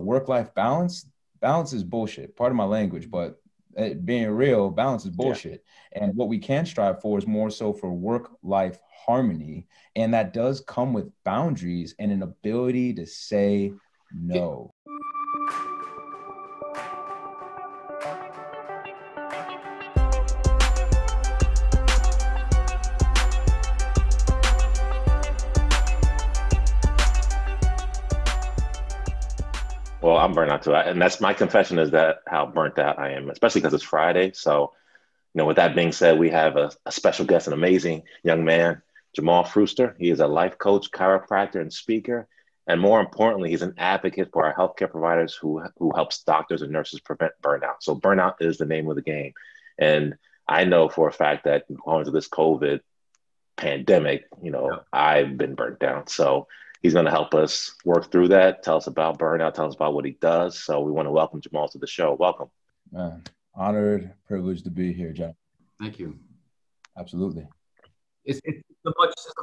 Work-life balance is bullshit. Pardon my language, but being real, balance is bullshit. Yeah. And what we can strive for is more so for work-life harmony. And that does come with boundaries and an ability to say no. Well, I'm burnt out too. And that's my confession, is that how burnt out I am, especially because it's Friday. So, with that being said, we have a special guest, an amazing young man, Jamal Früster. He is a life coach, chiropractor, and speaker. And more importantly, he's an advocate for our healthcare providers who helps doctors and nurses prevent burnout. So burnout is the name of the game. And I know for a fact that going through this COVID pandemic, I've been burnt down. So he's going to help us work through that, tell us about burnout, tell us about what he does. So we want to welcome Jamal to the show. Welcome. Man, honored, privileged to be here, John. Thank you. Absolutely. It's a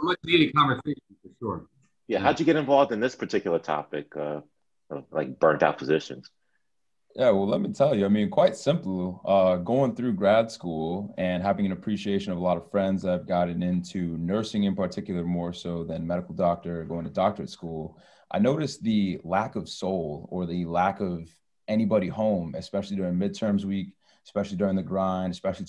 much needed conversation for sure. Yeah. How'd you get involved in this particular topic, like burnt out physicians? Yeah, well, let me tell you, quite simple, going through grad school and having an appreciation of a lot of friends that have gotten into nursing in particular, more so than medical doctor, going to doctorate school, I noticed the lack of soul, or the lack of anybody home, especially during midterms week, especially during the grind, especially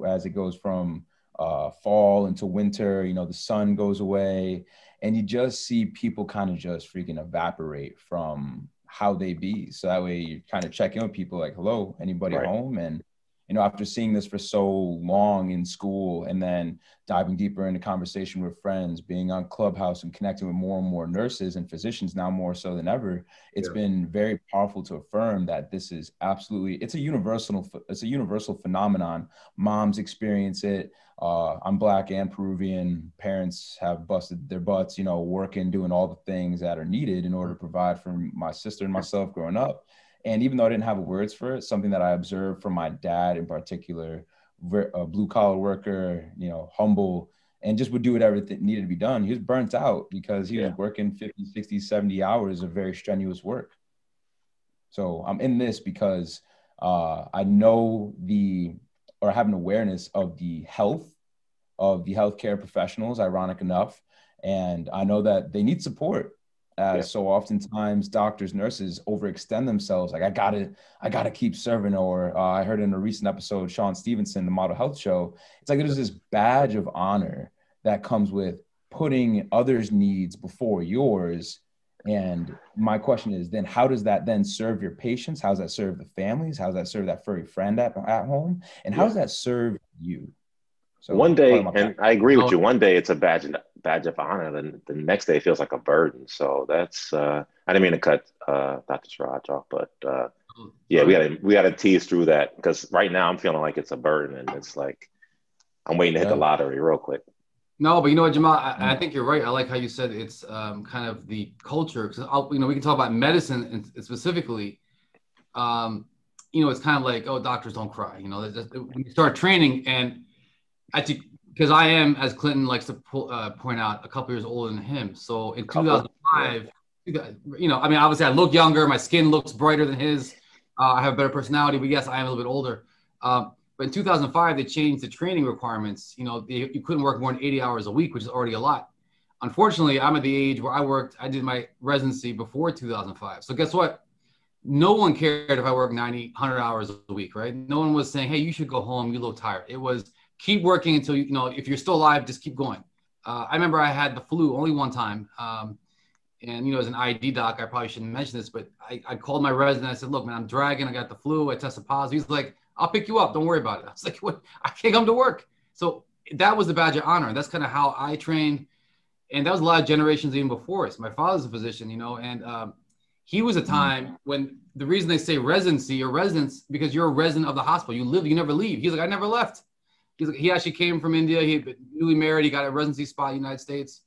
as it goes from fall into winter, the sun goes away, and you just see people kind of just freaking evaporate from how they be. So that way you kind of check in with people like, hello, anybody home? And, after seeing this for so long in school, and then diving deeper into conversation with friends, being on Clubhouse and connecting with more and more nurses and physicians now more so than ever, it's been very powerful to affirm that this is absolutely, it's a universal phenomenon. Moms experience it. I'm Black and Peruvian. Parents have busted their butts, working, doing all the things that are needed in order to provide for my sister and myself growing up. And even though I didn't have words for it, something that I observed from my dad in particular, a blue collar worker, humble, and just would do whatever needed to be done. He was burnt out because he was working 50, 60, 70 hours of very strenuous work. So I'm in this because I know or have an awareness of the health of the healthcare professionals, ironic enough. And I know that they need support. So oftentimes doctors, nurses overextend themselves. Like, I gotta keep serving. Or I heard in a recent episode, Sean Stevenson, the Model Health Show, it's like there's this badge of honor that comes with putting others' needs before yours. And my question is then, how does that then serve your patients? How does that serve the families? How does that serve that furry friend at home? And how does that serve you? So one day, and I agree with you, one day it's a badge of honor, then the next day it feels like a burden. So that's, I didn't mean to cut Dr. Suraj off, but we gotta tease through that, because right now I'm feeling like it's a burden, and it's like, I'm waiting to hit the lottery real quick. No, but you know what, Jamal, I think you're right. I like how you said it's kind of the culture, because we can talk about medicine and specifically, it's kind of like, oh, doctors don't cry. When you start training, and because I am, as Clinton likes to point out, a couple years older than him. So in 2005, obviously I look younger, my skin looks brighter than his. I have a better personality, but yes, I am a little bit older. But in 2005, they changed the training requirements. You couldn't work more than 80 hours a week, which is already a lot. Unfortunately, I'm at the age where I did my residency before 2005. So guess what? No one cared if I worked 90, 100 hours a week, right? No one was saying, hey, you should go home, you look tired. It was keep working until, if you're still alive, just keep going. I remember I had the flu only one time. And, as an ID doc, I probably shouldn't mention this, but I called my resident. I said, look, man, I'm dragging. I got the flu. I tested positive. He's like, I'll pick you up. Don't worry about it. I was like, what? I can't come to work. So that was the badge of honor. And that's kind of how I trained. And that was a lot of generations even before us. My father's a physician, and he was a time when the reason they say residency or residence, because you're a resident of the hospital. You never leave. He's like, I never left. He's like, he actually came from India. He had been newly married. He got a residency spot in the United States.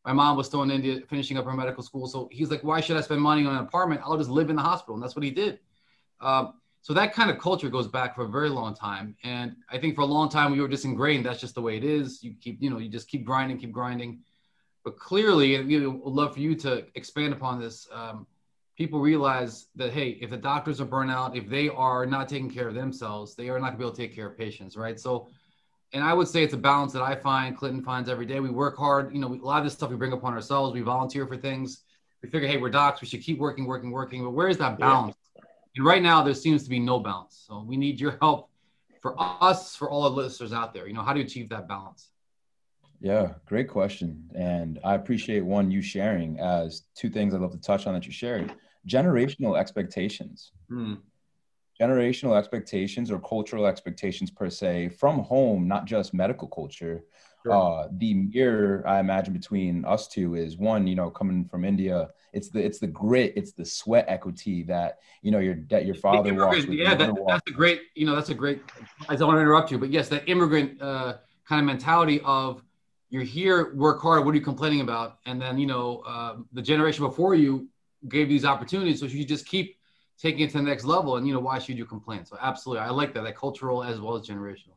My mom was still in India finishing up her medical school. So he's like, why should I spend money on an apartment? I'll just live in the hospital. And that's what he did. So that kind of culture goes back for a very long time. And I think for a long time, we were just ingrained. That's just the way it is. You just keep grinding. But clearly, and we would love for you to expand upon this. people realize that, hey, if the doctors are burnout, if they are not taking care of themselves, they are not gonna be able to take care of patients, right? So, and I would say it's a balance that I find, Clinton finds every day. We work hard. You know, a lot of this stuff we bring upon ourselves. We volunteer for things. We figure, hey, we're docs. We should keep working. But where is that balance? Yeah. And right now, there seems to be no balance. So we need your help for us, for all the listeners out there. You know, how do you achieve that balance? Yeah, great question. And I appreciate you sharing as two things I'd love to touch on that you shared. Generational expectations. Generational expectations or cultural expectations per se from home, not just medical culture. Sure. The mirror I imagine between us two is one, you know, coming from India, it's the grit, it's the sweat equity that, you know, your father walks with. Yeah, that's a great, you know, that's a great, I don't want to interrupt you, but yes, that immigrant kind of mentality of you're here, work hard, what are you complaining about? And then, you know, the generation before you gave these opportunities, so you just keep taking it to the next level, and, you know, why should you complain? So absolutely, I like that cultural as well as generational.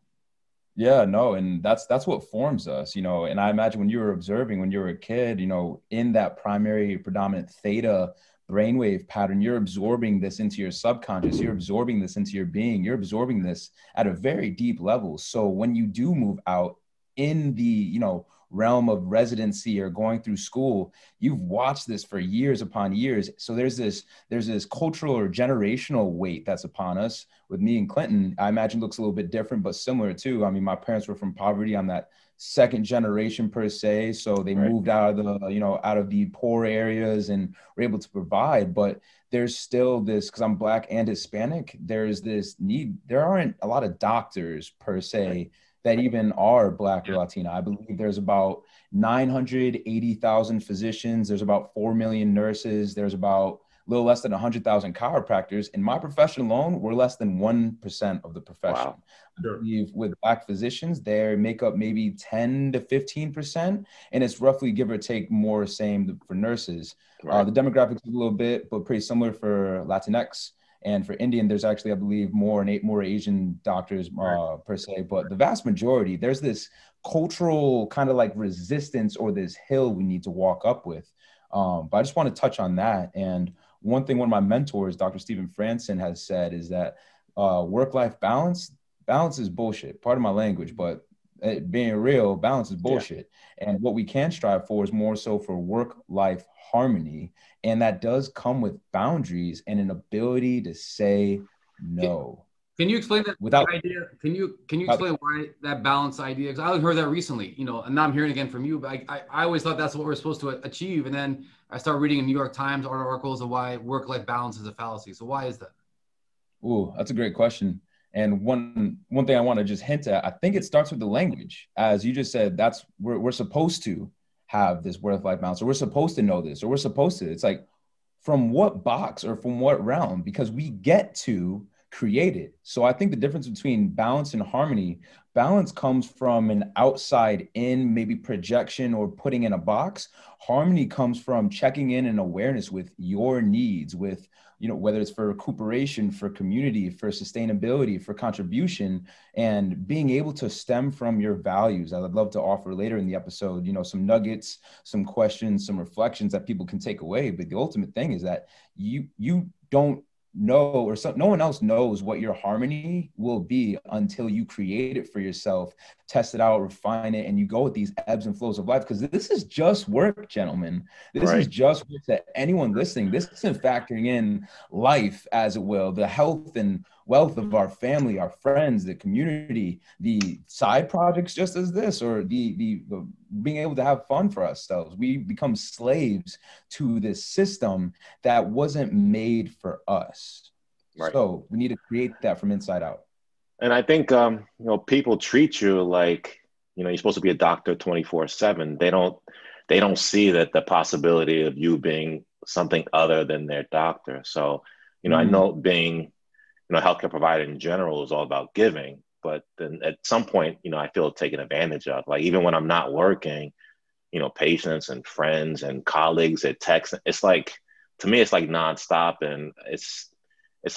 Yeah, no, and that's what forms us, you know. And I imagine when you were observing, when you were a kid, you know, in that primary predominant theta brainwave pattern, you're absorbing this into your subconscious, you're absorbing this into your being, you're absorbing this at a very deep level. So when you do move out in the, you know, realm of residency or going through school, you've watched this for years upon years. So there's this cultural or generational weight that's upon us. With me and Clinton, I imagine looks a little bit different, but similar too. I mean, my parents were from poverty. I'm that second generation per se. So they moved out of the, you know, out of the poor areas and were able to provide. But there's still this, because I'm Black and Hispanic, there's this need. There aren't a lot of doctors per se that even are Black or Latina. I believe there's about 980,000 physicians. There's about 4 million nurses. There's about a little less than 100,000 chiropractors. In my profession alone, we're less than 1% of the profession. Wow. Sure. I believe with Black physicians, they make up maybe 10 to 15%. And it's roughly give or take more same for nurses. Right. The demographics a little bit, but pretty similar for Latinx. And for Indian, there's actually, I believe, more Asian doctors per se. But the vast majority, there's this cultural kind of like resistance or this hill we need to walk up with. But I just want to touch on that. And one thing one of my mentors, Dr. Stephen Franson, has said is that work-life balance is bullshit. Pardon my language, but being real, balance is bullshit. Yeah. And what we can strive for is more so for work-life harmony. And that does come with boundaries and an ability to say no. Can you explain that idea? Can you explain why that balance idea? Because I heard that recently, you know, and now I'm hearing again from you, but I always thought that's what we're supposed to achieve. And then I started reading in New York Times articles of why work-life balance is a fallacy. So why is that? Ooh, that's a great question. And one thing I want to just hint at, I think it starts with the language. As you just said, that's we're supposed to have this work-life balance, or we're supposed to know this, or we're supposed to. It's like, from what box or from what realm? Because we get to create it. So I think the difference between balance and harmony, balance comes from an outside in, maybe projection or putting in a box. Harmony comes from checking in and awareness with your needs, with, you know, whether it's for recuperation, for community, for sustainability, for contribution, and being able to stem from your values. I would love to offer later in the episode, you know, some nuggets, some questions, some reflections that people can take away. But the ultimate thing is that you don't know, or no one else knows what your harmony will be until you create it for yourself, test it out, refine it, and you go with these ebbs and flows of life. Because this is just work, gentlemen. This is just work to anyone listening. This isn't factoring in life, as it will, the health and wealth of our family, our friends, the community, the side projects, just as this, or the being able to have fun for ourselves. We become slaves to this system that wasn't made for us. Right. So we need to create that from inside out. And I think, you know, people treat you like, you know, you're supposed to be a doctor 24/7. They don't see that the possibility of you being something other than their doctor. So, you know, I know being, you know, healthcare provider in general is all about giving, but then at some point, you know, I feel taken advantage of. Like, even when I'm not working, you know, patients and friends and colleagues at text, it's like, to me, it's like nonstop, and it's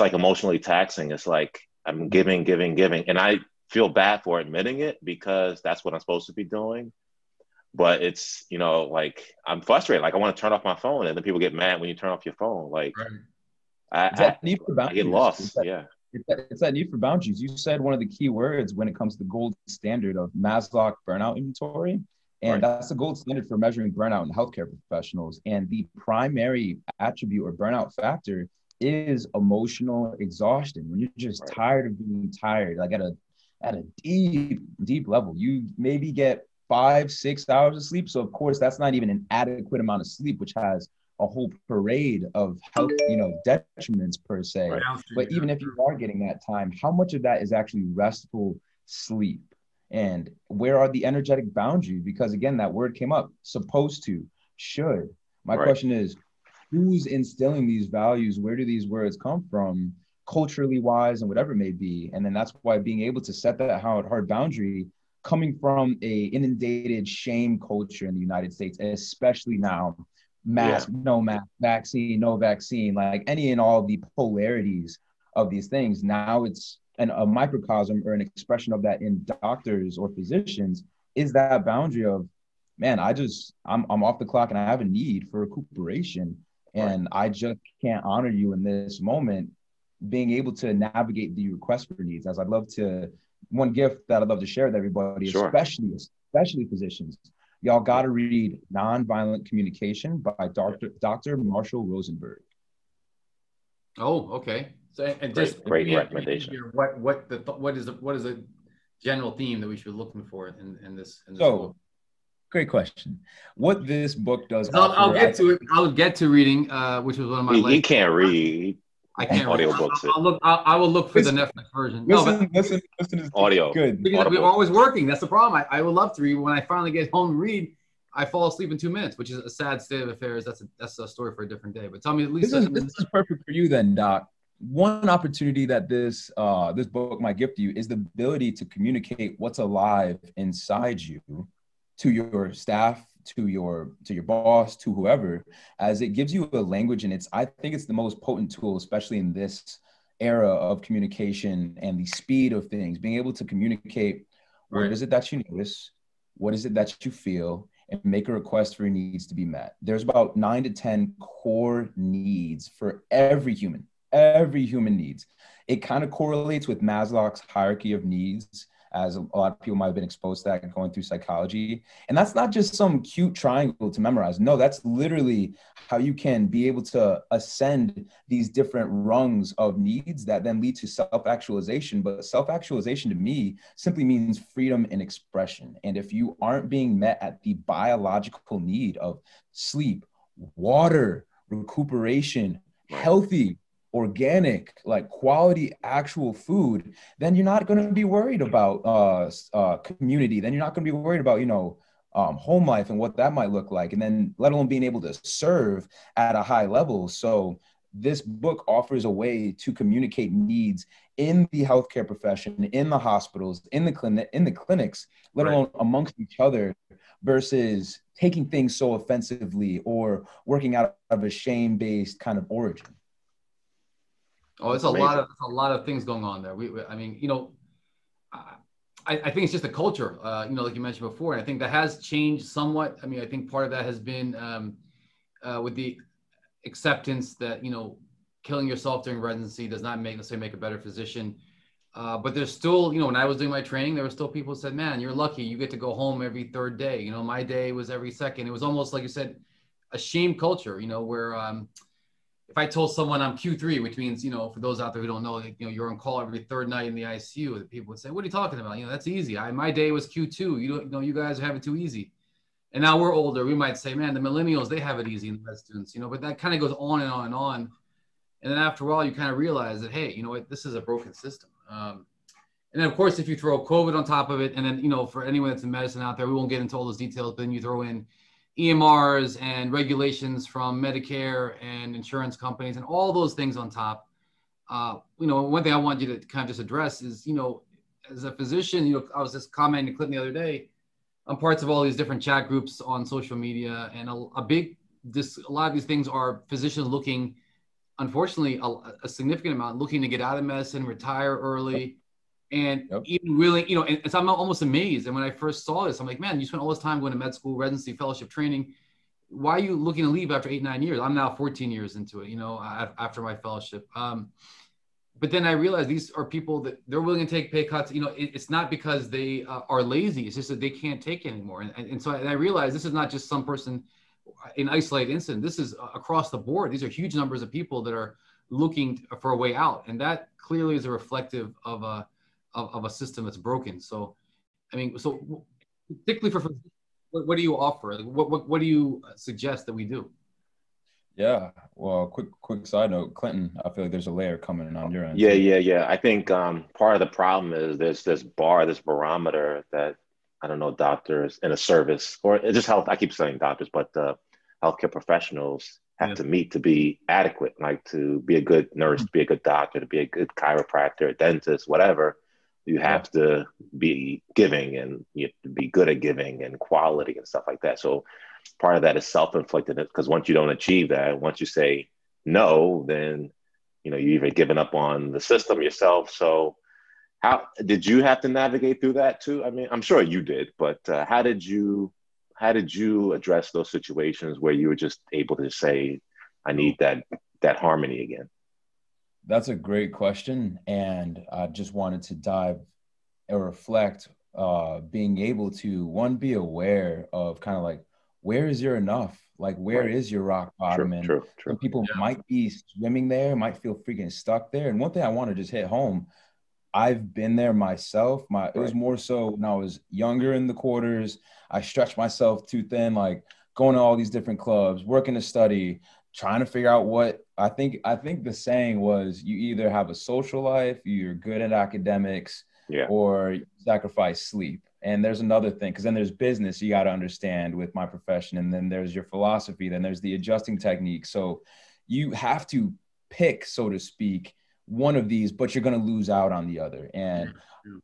like emotionally taxing. It's like I'm giving, and I feel bad for admitting it because that's what I'm supposed to be doing. but it's, you know, like I'm frustrated. Like I want to turn off my phone, and then people get mad when you turn off your phone. Like Right. It's that need for I get boundaries. lost. Yeah. It's that need for boundaries. You said one of the key words when it comes to the gold standard of Maslow burnout inventory. And Right. that's the gold standard for measuring burnout in healthcare professionals. And the primary attribute or burnout factor is emotional exhaustion. When you're just Right. tired of being tired, like at a deep level, you maybe get 5-6 hours of sleep. So of course, that's not even an adequate amount of sleep, which has a whole parade of health, detriments per se. Right. But even if you are getting that time, how much of that is actually restful sleep? And where are the energetic boundaries? Because again, that word came up, supposed to, should. My Right. question is, who's instilling these values? Where do these words come from, culturally wise and whatever it may be? And then that's why being able to set that hard boundary coming from a inundated shame culture in the United States, especially now, mask, no mask, vaccine, no vaccine, like any and all the polarities of these things. Now it's a microcosm or an expression of that in doctors or physicians is that boundary of, man, I'm off the clock and I have a need for recuperation. And I just can't honor you in this moment. Being able to navigate the request for needs, as I'd love to, one gift that I'd love to share with everybody, Sure. especially physicians. Y'all got to read Nonviolent Communication by Dr. Marshall Rosenberg. Oh, okay. So, and just great recommendation. What is the general theme that we should be looking for in this book? Great question. What this book does. I'll get to it. I'll get to reading, which was one of my. He can't read. I can't audiobooks. I will look for the Netflix version. Listen is audio. Good. Because we're always working. That's the problem. I would love to read. When I finally get home and read, I fall asleep in 2 minutes, which is a sad state of affairs. That's a story for a different day. But tell me at least this is perfect for you then, Doc. One opportunity that this book might give to you is the ability to communicate what's alive inside you to your staff, to your boss, to whoever, as it gives you a language. And I think it's the most potent tool, especially in this era of communication and the speed of things, being able to communicate what is it that you notice, what is it that you feel, and make a request for your needs to be met. There's about 9 to 10 core needs for every human needs. It kind of correlates with Maslow's hierarchy of needs, as a lot of people might have been exposed to that going through psychology. And that's not just some cute triangle to memorize. No, that's literally how you can be able to ascend these different rungs of needs that then lead to self-actualization. But self-actualization to me simply means freedom and expression. And if you aren't being met at the biological need of sleep, water, recuperation, healthy, organic, like quality actual food, then you're not going to be worried about community. Then you're not going to be worried about home life and what that might look like, and then let alone being able to serve at a high level. So this book offers a way to communicate needs in the healthcare profession, in the hospitals, in the clinics, let alone amongst each other, versus taking things so offensively or working out of a shame-based kind of origin. Oh, it's a lot of things going on there. I think it's just a culture, like you mentioned before. And I think that has changed somewhat. I mean, I think part of that has been with the acceptance that, killing yourself during residency does not necessarily make a better physician. But there's still, when I was doing my training, there were still people who said, man, you're lucky. You get to go home every third day. My day was every second. It was almost like you said, a shame culture, where if I told someone I'm Q3, which means, for those out there who don't know, you're on call every third night in the ICU, the people would say, what are you talking about? That's easy. My day was Q2. You guys have it too easy. And now we're older. We might say, man, the millennials, they have it easy in the med students, but that kind of goes on and on and on. And then after a while, you kind of realize that, hey, this is a broken system. And then of course, if you throw COVID on top of it, and then, for anyone that's in medicine out there, we won't get into all those details, but then you throw in EMRs and regulations from Medicare and insurance companies and all those things on top. One thing I want you to kind of just address is, as a physician, I was just commenting to Clinton the other day, I'm parts of all these different chat groups on social media, and a lot of these things are physicians looking, unfortunately, a significant amount looking to get out of medicine, retire early, And Yep. even really, and so I'm almost amazed. And when I first saw this, I'm like, man, you spent all this time going to med school, residency, fellowship training. Why are you looking to leave after 8-9 years? I'm now 14 years into it, after my fellowship. But then I realized these are people that they're willing to take pay cuts. It's not because they are lazy. It's just that they can't take anymore. And so I realized this is not just some person, an isolated incident. This is across the board. These are huge numbers of people that are looking for a way out. And that clearly is a reflective of a system that's broken. So, I mean, so particularly for what do you offer? Like, what do you suggest that we do? Yeah. Well, quick side note, Clinton, I feel like there's a layer coming in on your end. Yeah. I think part of the problem is there's this barometer that I don't know doctors in a service or just health. I keep saying doctors, but healthcare professionals have to meet to be adequate, like to be a good nurse, to be a good doctor, to be a good chiropractor, dentist, whatever. You have to be giving, and you have to be good at giving and quality and stuff like that. So part of that is self-inflicted, because once you don't achieve that, once you say no, then you're either giving up on the system yourself. So how did you have to navigate through that too? I mean, I'm sure you did, but how did you address those situations where you were just able to say, I need that harmony again? That's a great question. And I just wanted to dive or reflect, being able to, one, be aware of kind of like, where is your enough? Like, where is your rock bottom? True. Some people might be swimming there, might feel freaking stuck there. And one thing I want to just hit home, I've been there myself. It was more so when I was younger in the quarters. I stretched myself too thin, like going to all these different clubs, working to study, trying to figure out what I think the saying was, you either have a social life, you're good at academics, or you sacrifice sleep. And there's another thing, because then there's business you got to understand with my profession. And then there's your philosophy. Then there's the adjusting technique. So you have to pick, so to speak, one of these, but you're going to lose out on the other. And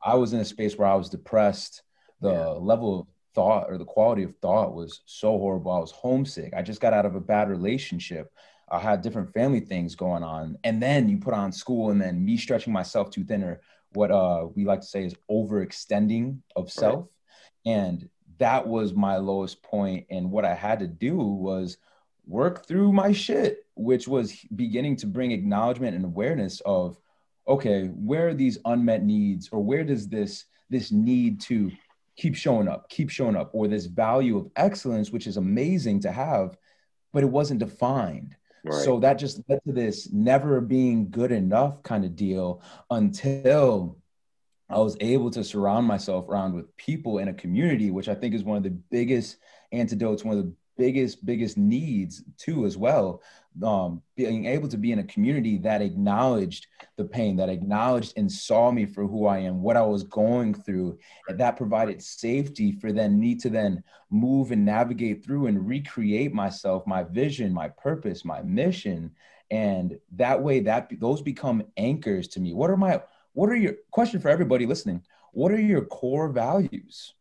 I was in a space where I was depressed. The level of thought, or the quality of thought, was so horrible. I was homesick. I just got out of a bad relationship. I had different family things going on. And then you put on school, and then me stretching myself too thin, or what we like to say is overextending of self. And that was my lowest point. And what I had to do was work through my shit, which was beginning to bring acknowledgement and awareness of, okay, where are these unmet needs, or where does this need to keep showing up, or this value of excellence, which is amazing to have, but it wasn't defined. So that just led to this never being good enough kind of deal, until I was able to surround myself around with people in a community, which I think is one of the biggest antidotes, one of the biggest needs too, as well. Being able to be in a community that acknowledged the pain, that acknowledged and saw me for who I am, what I was going through, and that provided safety for me to then move and navigate through and recreate myself, my vision, my purpose, my mission. And that way, those become anchors to me. What are your question for everybody listening? What are your core values?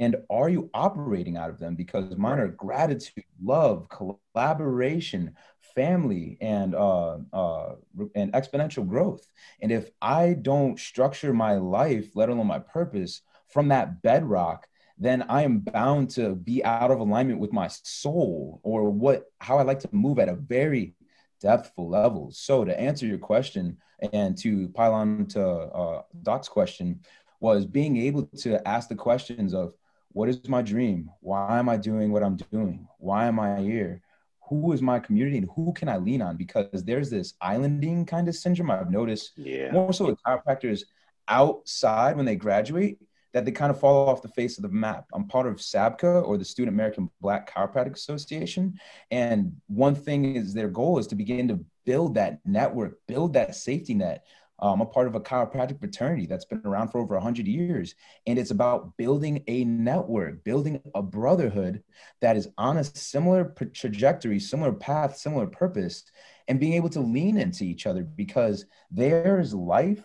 And are you operating out of them? Because mine are gratitude, love, collaboration, family, and exponential growth. And if I don't structure my life, let alone my purpose, from that bedrock, then I am bound to be out of alignment with my soul, or how I like to move at a very depthful level. So to answer your question, and to pile on to Doc's question, was being able to ask the questions of, what is my dream? Why am I doing what I'm doing? Why am I here? Who is my community, and who can I lean on? Because there's this islanding kind of syndrome I've noticed, more so with chiropractors outside when they graduate, that they kind of fall off the face of the map. I'm part of SABCA, or the Student American Black Chiropractic Association. And one thing is, their goal is to begin to build that network, build that safety net. I'm a part of a chiropractic fraternity that's been around for over 100 years. And it's about building a network, building a brotherhood that is on a similar trajectory, similar path, similar purpose, and being able to lean into each other, because there's life,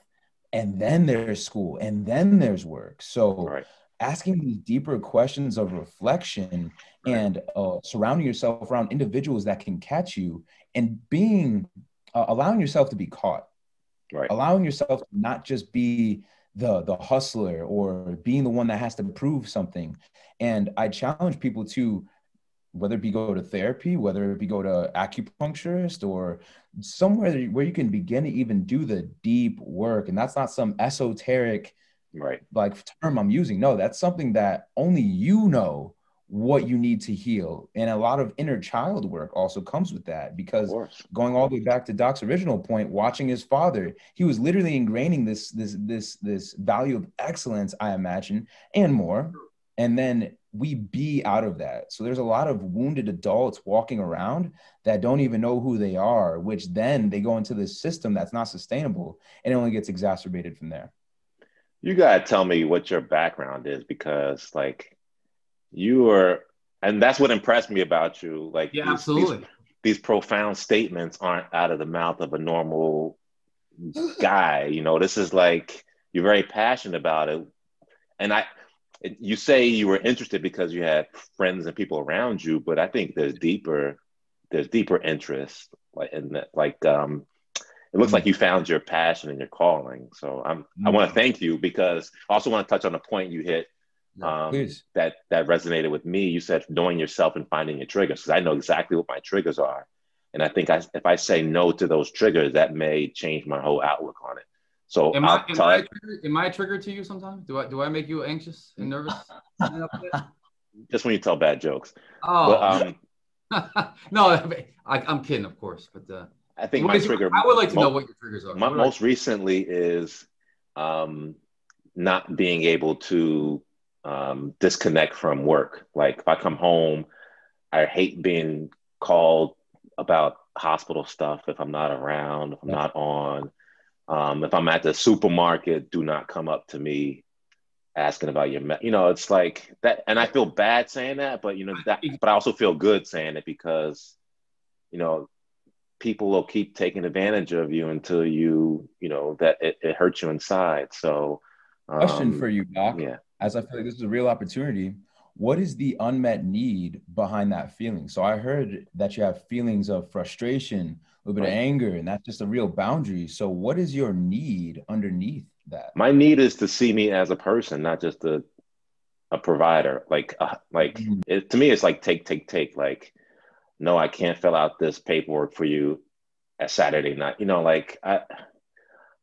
and then there's school, and then there's work. So asking these deeper questions of reflection, and surrounding yourself around individuals that can catch you, and allowing yourself to be caught. Allowing yourself to not just be the hustler or being the one that has to prove something. And I challenge people to, whether it be go to therapy, whether it be go to acupuncturist, or somewhere where you can begin to even do the deep work. And that's not some esoteric like term I'm using. No, that's something that only you know what you need to heal. And a lot of inner child work also comes with that, because going all the way back to Doc's original point, watching his father, he was literally ingraining this value of excellence, I imagine, and more. And then we be out of that. So there's a lot of wounded adults walking around that don't even know who they are, which then they go into this system that's not sustainable, and it only gets exacerbated from there. You gotta tell me what your background is, because like you are, and that's what impressed me about you. Like, yeah, absolutely. These profound statements aren't out of the mouth of a normal guy. You know, this is like, you're very passionate about it. And you say you were interested because you had friends and people around you, but I think there's deeper interest, like in that, like it looks like you found your passion and your calling. So I want to thank you, because I also want to touch on a point you hit that resonated with me. You said knowing yourself and finding your triggers, because I know exactly what my triggers are, and I think if I say no to those triggers, that may change my whole outlook on it. So am I a trigger to you sometimes? Do I make you anxious and nervous? Just when you tell bad jokes. Oh, but, no, I'm kidding, of course. But I think my trigger. I would like to know what your triggers are. Most recently is not being able to disconnect from work. Like if I come home, I hate being called about hospital stuff if I'm not around, if I'm not on. If I'm at the supermarket, do not come up to me asking about it's like that. And I feel bad saying that, but but I also feel good saying it, because, people will keep taking advantage of you until that it hurts you inside. So question for you, Doc, yeah, as I feel like this is a real opportunity. What is the unmet need behind that feeling? So I heard that you have feelings of frustration, a little bit of anger, and that's just a real boundary. So what is your need underneath that? My need is to see me as a person, not just a provider. To me, it's like take. Like, no, I can't fill out this paperwork for you at Saturday night. I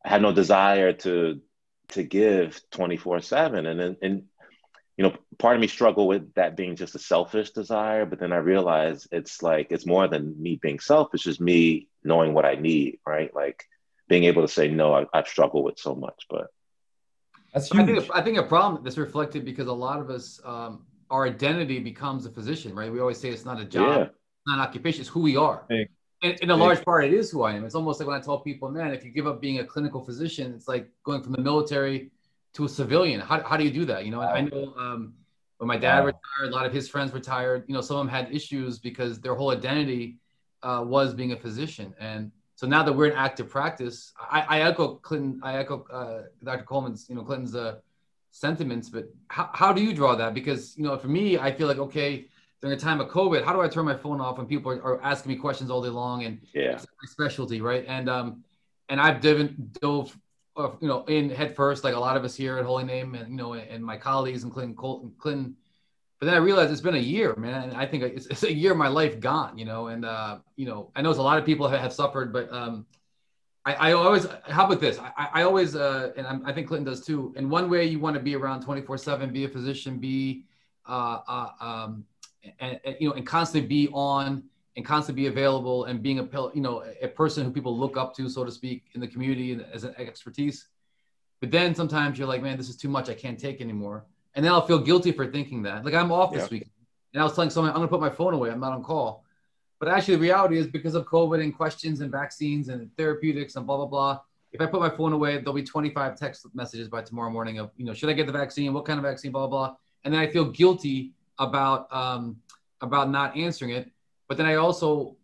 had no desire to give 24/7, and part of me struggled with that being just a selfish desire, but then I realized it's more than me being selfish, it's me knowing what I need, right? Like being able to say no, I've struggled with so much, but that's huge. I think a problem that's reflected because a lot of us, our identity becomes a physician, right? We always say it's not a job, not an occupation, it's who we are. And in a large part, it is who I am. It's almost like when I tell people, man, if you give up being a clinical physician, it's like going from the military to a civilian. How do you do that? I know when my dad retired, a lot of his friends retired. Some of them had issues because their whole identity was being a physician. And so now that we're in active practice, I echo Clinton. I echo Dr. Coleman's, Clinton's sentiments. But how do you draw that? Because for me, I feel like, okay, during a time of COVID, how do I turn my phone off when people are asking me questions all day long? And it's my specialty, right? And I've dove in head first, like a lot of us here at Holy Name, and and my colleagues, including Clinton. But then I realized it's been a year, man, and I think it's a year of my life gone, and I know it's a lot of people have suffered, but I always, how about this? I always, and I think Clinton does too. In one way, you want to be around 24/7, be a physician, be and constantly be on and constantly be available, and being a person who people look up to, so to speak, in the community and as an expertise. But then sometimes you're like, man, this is too much. I can't take anymore. And then I'll feel guilty for thinking that. Like I'm off this week. And I was telling someone, I'm going to put my phone away. I'm not on call. But actually the reality is, because of COVID and questions and vaccines and therapeutics and blah, blah, blah, if I put my phone away, there'll be 25 text messages by tomorrow morning of, should I get the vaccine? What kind of vaccine? Blah, blah, blah. And then I feel guilty about not answering it. But then I also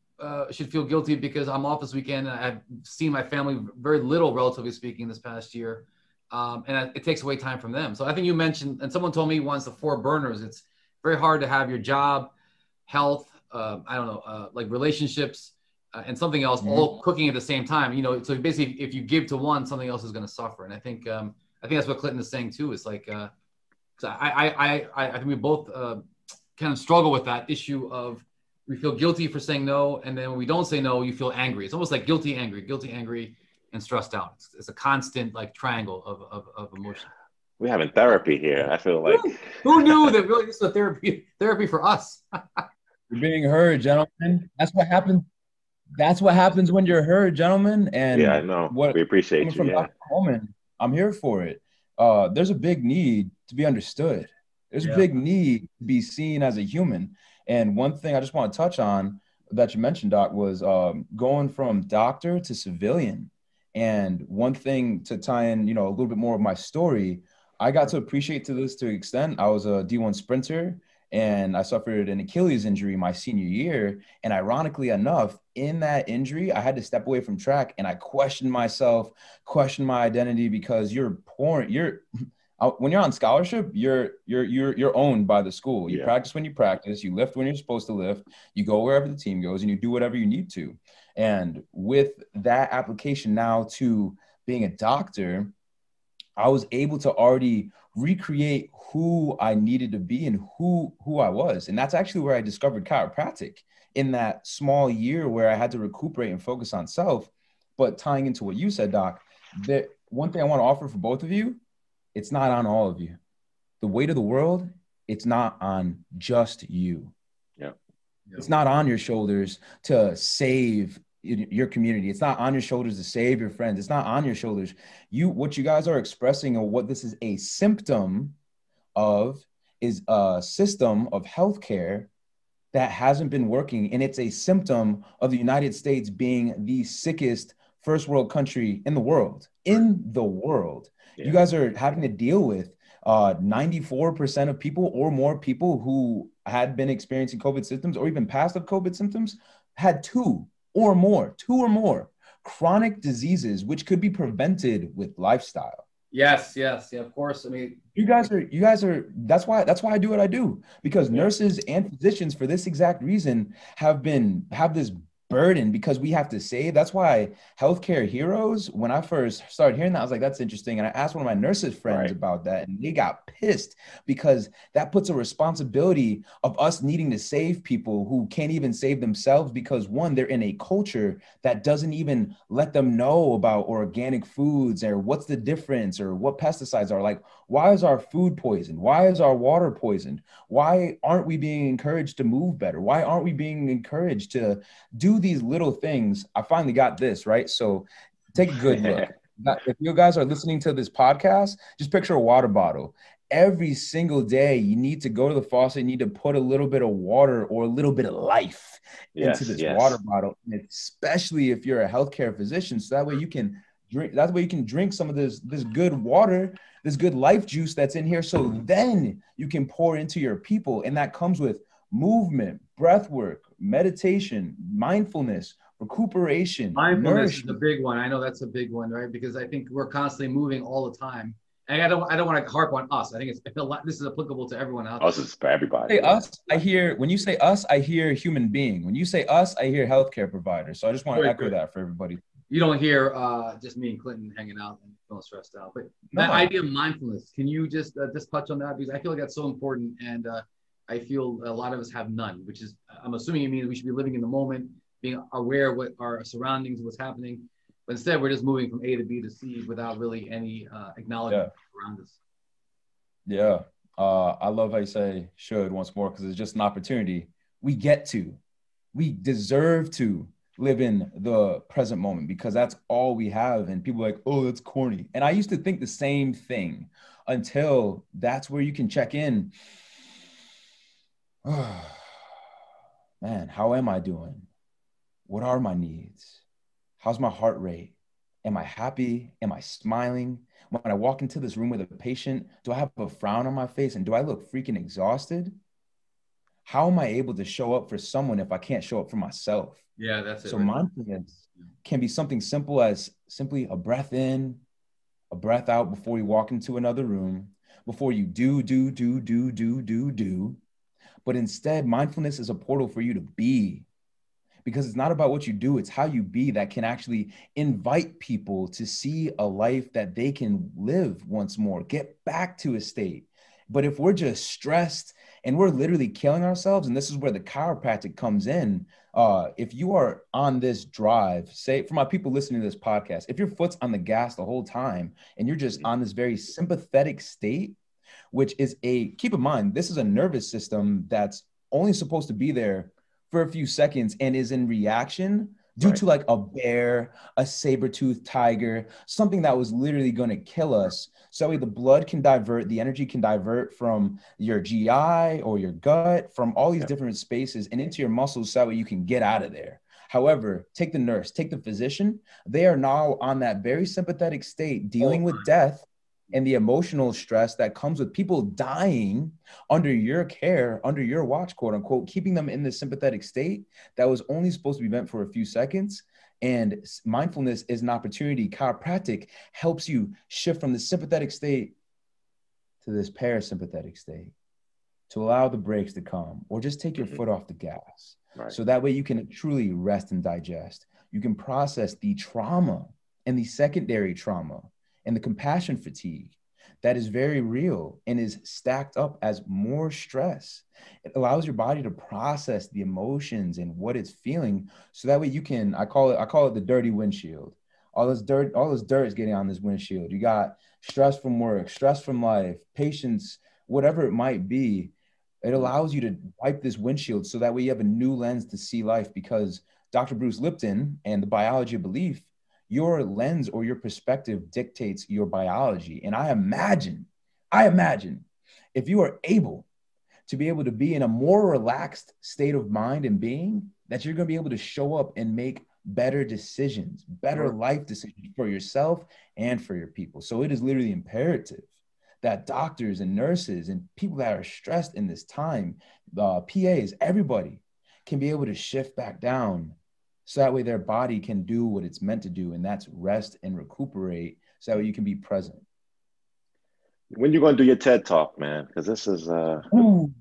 should feel guilty because I'm off this weekend and I've seen my family very little, relatively speaking, this past year. And it takes away time from them. So I think you mentioned, and someone told me once, the 4 burners. It's very hard to have your job, health, like relationships and something else all cooking at the same time. So basically if you give to one, something else is going to suffer. And I think I think that's what Clinton is saying too. It's like, I think we both kind of struggle with that issue of we feel guilty for saying no, and then when we don't say no, you feel angry. It's almost like guilty, angry, and stressed out. It's a constant like triangle of emotion. We're having therapy here. I feel like who knew that really this is a therapy for us. You're being heard, gentlemen. That's what happens. That's what happens when you're heard, gentlemen. And yeah, I know. We appreciate you. From Dr. Coleman, I'm here for it. There's a big need to be understood. There's a big need to be seen as a human. And one thing I just want to touch on that you mentioned, Doc, was going from doctor to civilian. And one thing to tie in, a little bit more of my story, I got to appreciate to this extent. I was a D1 sprinter, and I suffered an Achilles injury my senior year. And ironically enough, in that injury, I had to step away from track, and I questioned myself, questioned my identity, because when you're on scholarship, you're owned by the school. You practice when you practice, you lift when you're supposed to lift, you go wherever the team goes, and you do whatever you need to. And with that application now to being a doctor, I was able to already recreate who I needed to be and who I was. And that's actually where I discovered chiropractic, in that small year where I had to recuperate and focus on self. But tying into what you said, Doc, that one thing I want to offer for both of you, it's not on all of you. The weight of the world, it's not on just you. Yeah. It's not on your shoulders to save your community. It's not on your shoulders to save your friends. It's not on your shoulders. What you guys are expressing, or what this is a symptom of, is a system of healthcare that hasn't been working. And it's a symptom of the United States being the sickest first world country in the world. Yeah. You guys are having to deal with 94% of people or more people who had been experiencing COVID symptoms, or even past of COVID symptoms, had two or more chronic diseases, which could be prevented with lifestyle. Yes, of course. I mean, you guys are, that's why I do what I do, because nurses and physicians, for this exact reason, have this burden, because we have to save. That's why healthcare heroes, when I first started hearing that, I was like, that's interesting. And I asked one of my nurses friends about that, and they got pissed, because that puts a responsibility of us needing to save people who can't even save themselves, because one, they're in a culture that doesn't even let them know about organic foods, or what's the difference, or what pesticides are. Like, why is our food poisoned? Why is our water poisoned? Why aren't we being encouraged to move better? Why aren't we being encouraged to do these little things? I finally got this, right? So take a good look. If you guys are listening to this podcast, just picture a water bottle. Every single day, you need to go to the faucet, you need to put a little bit of water or a little bit of life into this water bottle, and especially if you're a healthcare physician, so that way you can drink some of this good water, this good life juice that's in here, so then you can pour into your people. And that comes with movement, breath work, meditation, mindfulness, recuperation. Mindfulness is a big one. I know that's a big one, right? Because I think we're constantly moving all the time. And I don't want to harp on us. I think this is applicable to everyone else. Us is for everybody. Say us, when you say us, I hear human being. When you say us, I hear healthcare provider. So I just want to echo that for everybody. You don't hear just me and Clinton hanging out and feeling stressed out. But that idea of mindfulness, can you just touch on that? Because I feel like that's so important. And I feel a lot of us have none, which is, I'm assuming it means we should be living in the moment, being aware of what our surroundings, what's happening. But instead, we're just moving from A to B to C without really any acknowledgement around us. Yeah. I love how you say should once more, because it's just an opportunity. We deserve to live in the present moment, because that's all we have. And people are like, oh, that's corny. And I used to think the same thing, until that's where you can check in. Oh, man, how am I doing? What are my needs? How's my heart rate? Am I happy? Am I smiling? When I walk into this room with a patient, do I have a frown on my face, and do I look freaking exhausted? How am I able to show up for someone if I can't show up for myself? Yeah, that's it. So mindfulness can be something simple as simply a breath in, a breath out before you walk into another room, before you do. But instead, mindfulness is a portal for you to be. because it's not about what you do, it's how you be that can actually invite people to see a life that they can live once more, get back to a state. But if we're just stressed and we're literally killing ourselves, and this is where the chiropractic comes in, if you are on this drive, say for my people listening to this podcast, if your foot's on the gas the whole time and you're just on this very sympathetic state, which is keep in mind, this is a nervous system that's only supposed to be there for a few seconds and is in reaction due to like a bear, a saber-toothed tiger, something that was literally going to kill us. So the blood can divert, the energy can divert from your GI or your gut, from all these different spaces and into your muscles, so that way you can get out of there. However, take the nurse, take the physician, they are now on that very sympathetic state, dealing with death and the emotional stress that comes with people dying under your care, under your watch, quote unquote, keeping them in this sympathetic state that was only supposed to be meant for a few seconds. And mindfulness is an opportunity. Chiropractic helps you shift from the sympathetic state to this parasympathetic state, to allow the brakes to come, or just take your foot off the gas. So that way you can truly rest and digest. You can process the trauma and the secondary trauma and the compassion fatigue that is very real and is stacked up as more stress. It allows your body to process the emotions and what it's feeling, so that way you can, I call it the dirty windshield. All this dirt is getting on this windshield. You got stress from work, stress from life, patience, whatever it might be. It allows you to wipe this windshield, so that way you have a new lens to see life, because Dr. Bruce Lipton and the biology of belief, your lens or your perspective dictates your biology. And I imagine if you are able to be in a more relaxed state of mind and being, that you're going to be able to show up and make better decisions, better life decisions for yourself and for your people. So it is literally imperative that doctors and nurses and people that are stressed in this time, PAs, everybody can be able to shift back down, so that way their body can do what it's meant to do, and that's rest and recuperate, so that way you can be present. When you going to do your TED Talk, man? Because this is I don't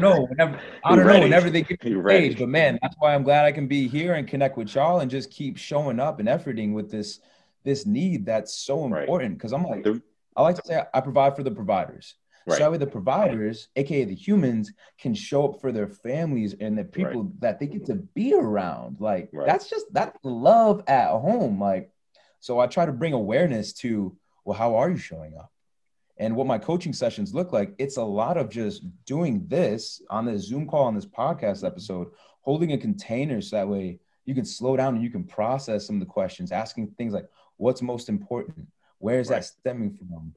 know. Whenever they get to stage, but man, that's why I'm glad I can be here and connect with y'all and just keep showing up and efforting with this need that's so important. Because I'm like, I like to say I provide for the providers. So that way the providers, aka the humans, can show up for their families and the people that they get to be around. Like that's love at home. Like, so I try to bring awareness to, well, how are you showing up? And what my coaching sessions look like, it's a lot of just doing this on this Zoom call, on this podcast episode, holding a container, so that way you can slow down and you can process some of the questions, asking things like, what's most important? Where is that stemming from?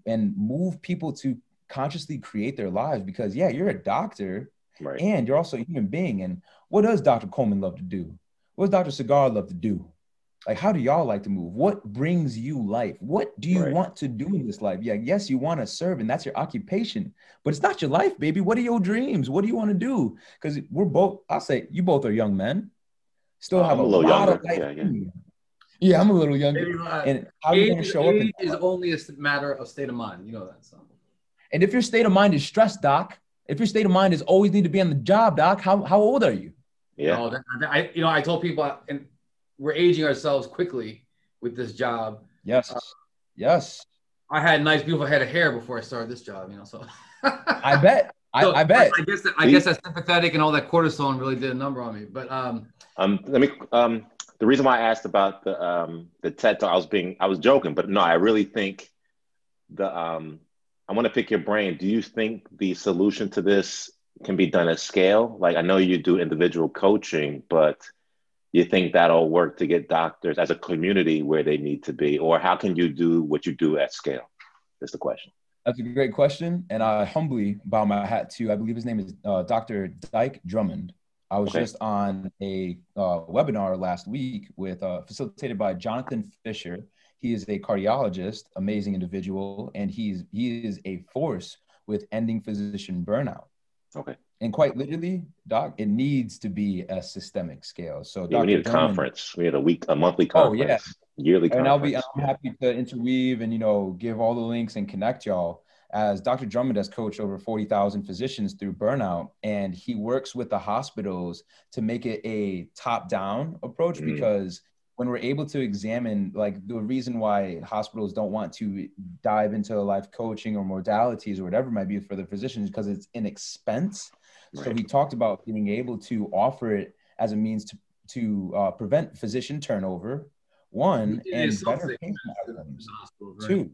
And move people to consciously create their lives, because you're a doctor and you're also a human being. And what does Dr. Coleman love to do? What does Dr. Saggar love to do? Like, how do y'all like to move? What brings you life? What do you want to do in this life? Yes, you want to serve, and that's your occupation, but it's not your life, baby. What are your dreams? What do you want to do? Because I'll say you both are young men, still have a lot of life. Yeah, I'm a little younger. And how are you going to show up? Age is only a matter of state of mind. You know that. So. And if your state of mind is stressed, Doc, if your state of mind is always need to be on the job, Doc, how old are you? Yeah. I told people, and we're aging ourselves quickly with this job. Yes. Yes. I had a nice, beautiful head of hair before I started this job, so. I bet. I bet. I guess that sympathetic and all that cortisone really did a number on me. But the reason why I asked about the TED Talk, I was joking, but no, I really think I want to pick your brain. Do you think the solution to this can be done at scale? Like, I know you do individual coaching, but you think that'll work to get doctors as a community where they need to be? Or how can you do what you do at scale? That's the question. That's a great question. And I humbly bow my hat to, I believe his name is Dr. Dyke Drummond. I was just on a webinar last week facilitated by Jonathan Fisher. He is a cardiologist, amazing individual, and he is a force with ending physician burnout. Okay. And quite literally, Doc, it needs to be a systemic scale. So we need a conference. We had a monthly conference, yearly conference. And I'm happy to interweave and, give all the links and connect y'all as Dr. Drummond has coached over 40,000 physicians through burnout, and he works with the hospitals to make it a top-down approach, because when we're able to examine, like, the reason why hospitals don't want to dive into life coaching or modalities or whatever it might be for the physicians, because it's an expense. Right. So we talked about being able to offer it as a means to prevent physician turnover, one, and better patient outcomes, right? Two,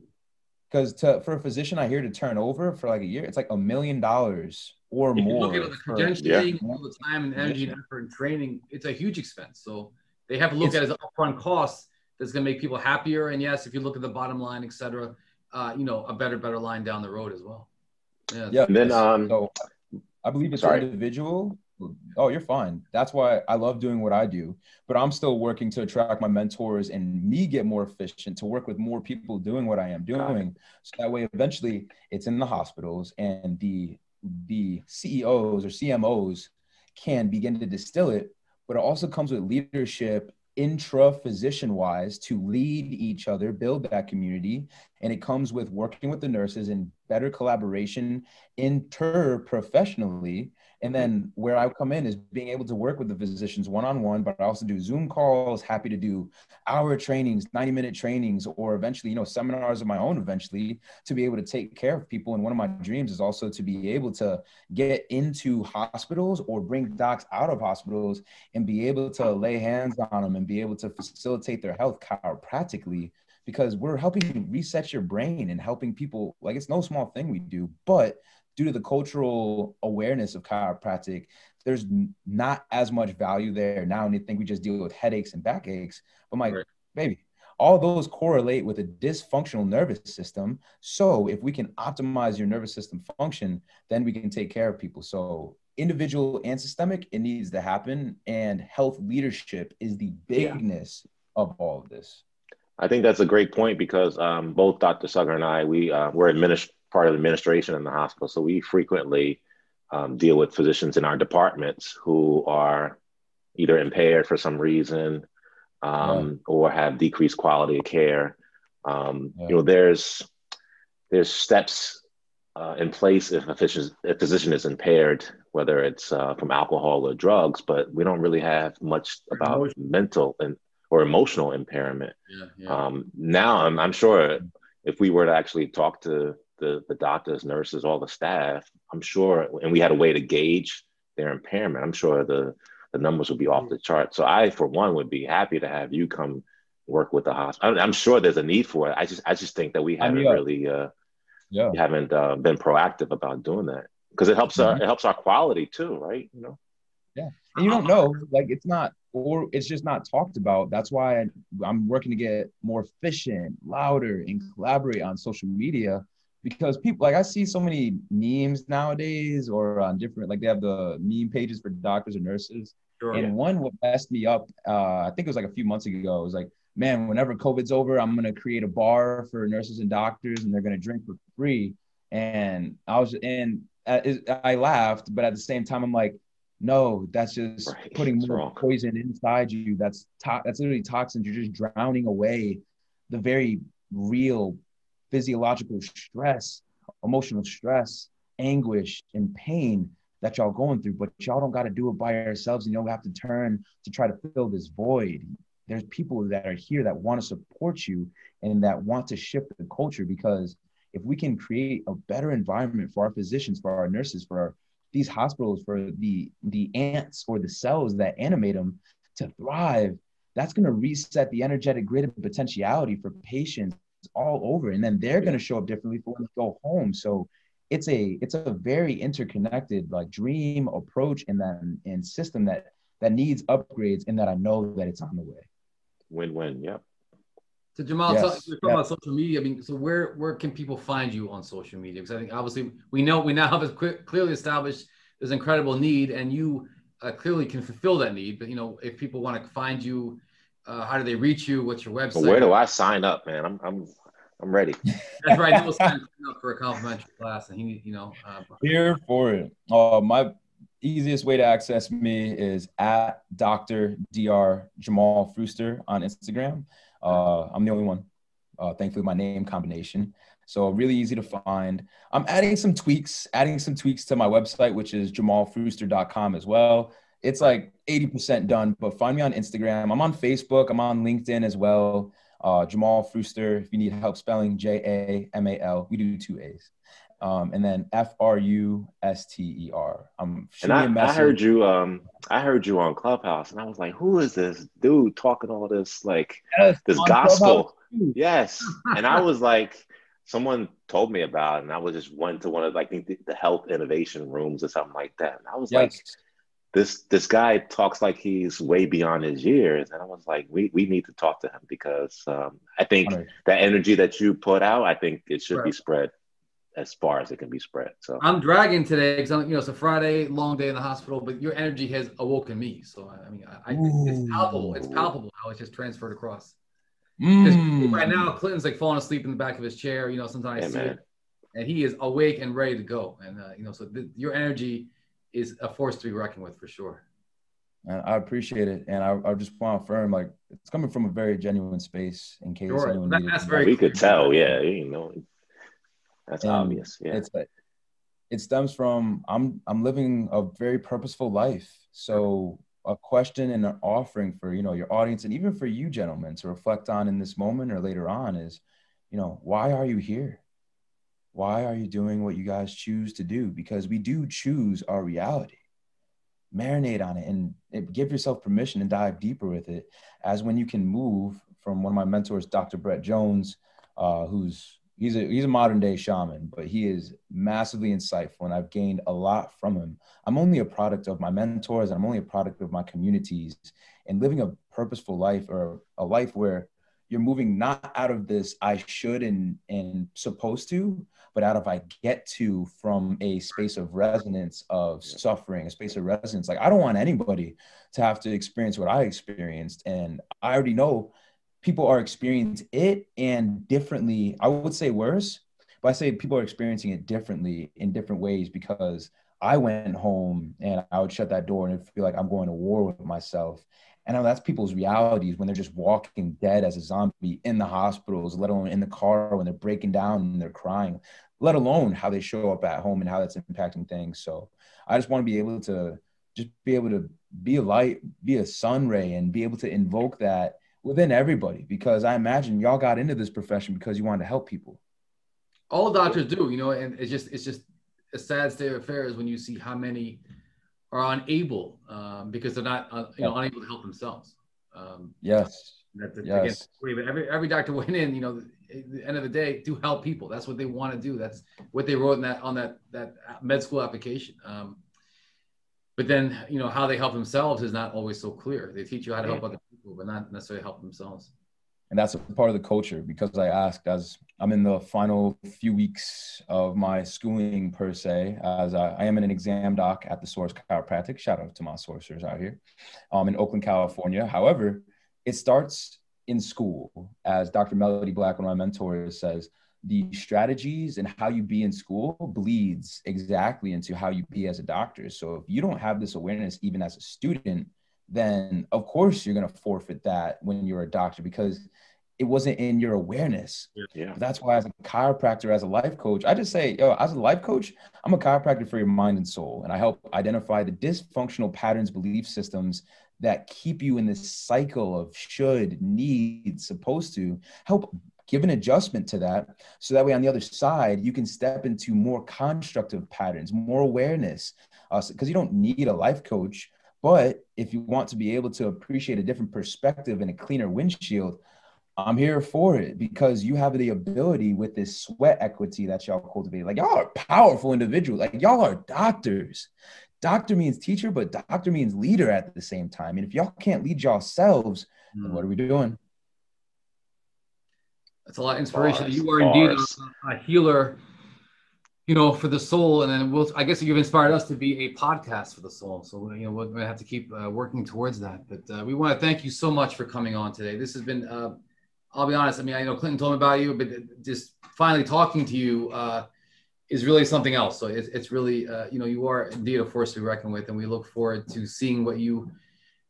because for a physician, I hear, to turn over for like a year, it's like $1 million or more. Look at the credentialing, all the time and energy and effort and training. It's a huge expense. So they have to look at it as an upfront cost that's going to make people happier. And yes, if you look at the bottom line, et cetera, a better line down the road as well. Yeah. And then, so I believe it's individual. Oh, you're fine. That's why I love doing what I do, but I'm still working to attract my mentors and me get more efficient, to work with more people doing what I am doing. So that way, eventually it's in the hospitals, and the CEOs or CMOs can begin to distill it, but it also comes with leadership intra-physician wise to lead each other, build that community. And it comes with working with the nurses and better collaboration inter-professionally. And then where I come in is being able to work with the physicians one-on-one, but I also do Zoom calls, happy to do hour trainings, 90-minute trainings, or eventually, seminars of my own eventually, to be able to take care of people. And one of my dreams is also to be able to get into hospitals or bring docs out of hospitals and be able to lay hands on them and be able to facilitate their health chiropractically, because we're helping reset your brain and helping people. Like, it's no small thing we do, but due to the cultural awareness of chiropractic, there's not as much value there now. And they think we just deal with headaches and backaches. But baby, all those correlate with a dysfunctional nervous system. So if we can optimize your nervous system function, then we can take care of people. So individual and systemic, it needs to happen. And health leadership is the bigness of all of this. I think that's a great point, because both Dr. Saggar and I, we're part of the administration in the hospital. So we frequently deal with physicians in our departments who are either impaired for some reason or have decreased quality of care. There's steps in place if a physician is impaired, whether it's from alcohol or drugs, but we don't really have much about mental or emotional impairment. Now, I'm sure if we were to actually talk to the doctors, nurses, all the staff, I'm sure, and we had a way to gauge their impairment, I'm sure the numbers would be off the chart. So I, for one, would be happy to have you come work with the hospital. I'm sure there's a need for it. I just think that we haven't really haven't been proactive about doing that, because it helps our quality too, right? Yeah, and you don't know, like, it's not, or it's just not talked about. That's why I'm working to get more efficient, louder, and collaborate on social media, because people, like, I see so many memes nowadays, or on different, like, they have the meme pages for doctors and nurses. And one what messed me up, I think it was like a few months ago. It was like, man, whenever COVID's over, I'm going to create a bar for nurses and doctors, and they're going to drink for free. And I laughed, but at the same time, I'm like, no, that's just putting more poison inside you. That's literally toxins. You're just drowning away the very real physiological stress, emotional stress, anguish, and pain that y'all going through. But y'all don't got to do it by yourselves, and you don't have to turn to try to fill this void. There's people that are here that want to support you and that want to shift the culture, because if we can create a better environment for our physicians, for our nurses, for these hospitals, for the ants or the cells that animate them to thrive, that's going to reset the energetic grid and potentiality for patients all over. And then they're going to show up differently for when they go home. So it's a very interconnected, like, dream approach and system that needs upgrades, and that I know that it's on the way. Win-win. Yep. So Jamal, you're talking about social media. I mean, so where can people find you on social media? Because I think obviously we now have clearly established there's incredible need, and you clearly can fulfill that need. But if people want to find you, how do they reach you? What's your website? Where do I sign up, man? I'm ready. That's right. He'll sign up for a complimentary class, and here for it. My easiest way to access me is at Dr. Jamal Früster on Instagram. I'm the only one. thankfully my name combination. So really easy to find. I'm adding some tweaks to my website, which is jamalfrüster.com as well. It's like 80% done, but find me on Instagram. I'm on Facebook. I'm on LinkedIn as well. Jamal Früster. If you need help spelling, Jamal. We do 2 A's. And then Fruster. I heard you on Clubhouse, and I was like, who is this dude talking all this like this gospel? Yes. And I was like, someone told me about it, and I was just went to one of like the health innovation rooms or something like that. And I was like, this guy talks like he's way beyond his years. And I was like, we need to talk to him because I think that energy that you put out, I think it should be spread as far as it can be spread. So I'm dragging today because it's a Friday, long day in the hospital, but your energy has awoken me. So I mean, it's palpable. It's palpable how it's just transferred across. Right now, Clinton's like falling asleep in the back of his chair. Sometimes I see it, and he is awake and ready to go. And so your energy is a force to be reckoned with for sure. And I appreciate it, and I just want to affirm, like, it's coming from a very genuine space. In case anyone needed that's to very we could tell, that's and obvious. Yeah, it stems from I'm living a very purposeful life. So a question and an offering for your audience, and even for you gentlemen to reflect on in this moment or later on is, why are you here? Why are you doing what you guys choose to do? Because we do choose our reality. Marinate on it and give yourself permission and dive deeper with it. As when you can move from one of my mentors, Dr. Brett Jones, he's a modern day shaman, but he is massively insightful, and I've gained a lot from him. I'm only a product of my mentors, and I'm only a product of my communities, and living a purposeful life, or a life where you're moving not out of this I should and supposed to, but out of I get to, from a space of resonance of suffering, a space of resonance. Like, I don't want anybody to have to experience what I experienced. And I already know people are experiencing it and differently. I would say worse, but I say people are experiencing it differently in different ways, because I went home and I would shut that door and feel like I'm going to war with myself. And I know that's people's realities when they're just walking dead as a zombie in the hospitals, let alone in the car when they're breaking down and they're crying, let alone how they show up at home and how that's impacting things. So I just want to be able to be a light, be a sun ray, and be able to invoke that within everybody, because I imagine y'all got into this profession because you wanted to help people. All doctors do, and it's just a sad state of affairs when you see how many are unable because they're not unable to help themselves. Yes. Again, every doctor went in, at the end of the day, to help people. That's what they want to do. That's what they wrote on that med school application. But then, how they help themselves is not always so clear. They teach you how to help other people, but not necessarily help themselves. And that's a part of the culture, because I asked, as I'm in the final few weeks of my schooling per se, as I am an exam doc at the Source Chiropractic. Shout out to my sourcers out here in Oakland, California. However, it starts in school. As Dr. Melody Black, one of my mentors, says, the strategies and how you be in school bleeds exactly into how you be as a doctor. So if you don't have this awareness, even as a student, then of course you're going to forfeit that when you're a doctor, because it wasn't in your awareness. Yeah. That's why, as a chiropractor, as a life coach, I just say, as a life coach, I'm a chiropractor for your mind and soul. And I help identify the dysfunctional patterns, belief systems that keep you in this cycle of should, need, supposed to, help give an adjustment to that. So that way on the other side, you can step into more constructive patterns, more awareness, because you don't need a life coach. But if you want to be able to appreciate a different perspective and a cleaner windshield, I'm here for it, because you have the ability with this sweat equity that y'all cultivate. Like, y'all are powerful individuals. Like, y'all are doctors. Doctor means teacher, but doctor means leader at the same time. And if y'all can't lead yourselves, then what are we doing? That's a lot of inspiration. You are indeed a healer, for the soul. And then I guess you've inspired us to be a podcast for the soul. So, we're going to have to keep working towards that. But we want to thank you so much for coming on today. This has been, I'll be honest. I mean, I know Clinton told me about you, but just finally talking to you is really something else. So it's really, you are indeed a force to be reckoned with. And we look forward to seeing what you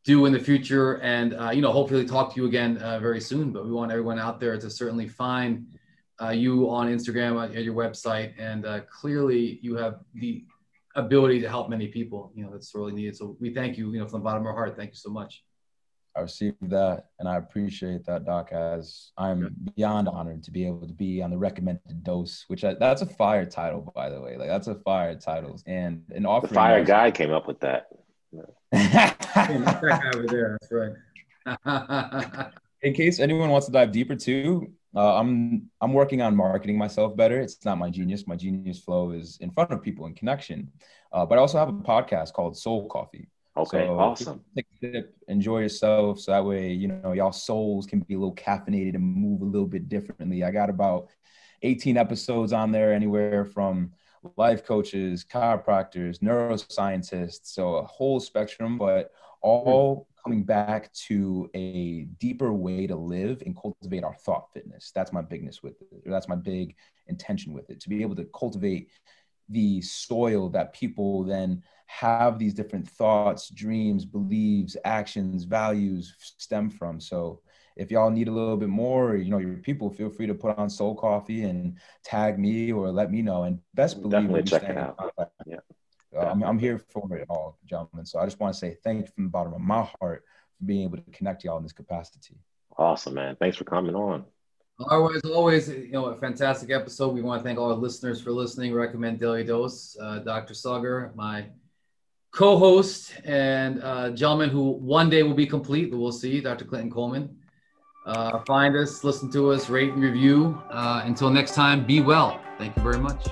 do in the future, and hopefully talk to you again very soon. But we want everyone out there to certainly find you on Instagram, at your website, and clearly you have the ability to help many people. That's really needed. So we thank you, from the bottom of our heart. Thank you so much. I received that, and I appreciate that, Doc, as I'm beyond honored to be able to be on the recommended dose, which that's a fire title, by the way. Like, that's a fire title. And an offering. The fire guy came up with that. That guy over there, that's right. In case anyone wants to dive deeper too, I'm working on marketing myself better. It's not my genius. My genius flow is in front of people in connection. But I also have a podcast called Soul Coffee. Okay, so awesome. Take a sip, enjoy yourself. So that way, y'all souls can be a little caffeinated and move a little bit differently. I got about 18 episodes on there, anywhere from life coaches, chiropractors, neuroscientists, so a whole spectrum, but all coming back to a deeper way to live and cultivate our thought fitness. That's my bigness with it. That's my big intention with it, to be able to cultivate the soil that people then have these different thoughts, dreams, beliefs, actions, values stem from. So if y'all need a little bit more, your people, feel free to put on Soul Coffee and tag me or let me know. And best believe, definitely check it out. Yeah. I'm here for it all, gentlemen. So I just want to say thank you from the bottom of my heart for being able to connect y'all in this capacity. Awesome, man. Thanks for coming on. Always, a fantastic episode. We want to thank all our listeners for listening. Recommend Daily Dose. Dr. Saggar, my co-host, and gentleman who one day will be complete, but we'll see, Dr. Clenton Coleman. Find us, listen to us, rate and review. Until next time, be well. Thank you very much.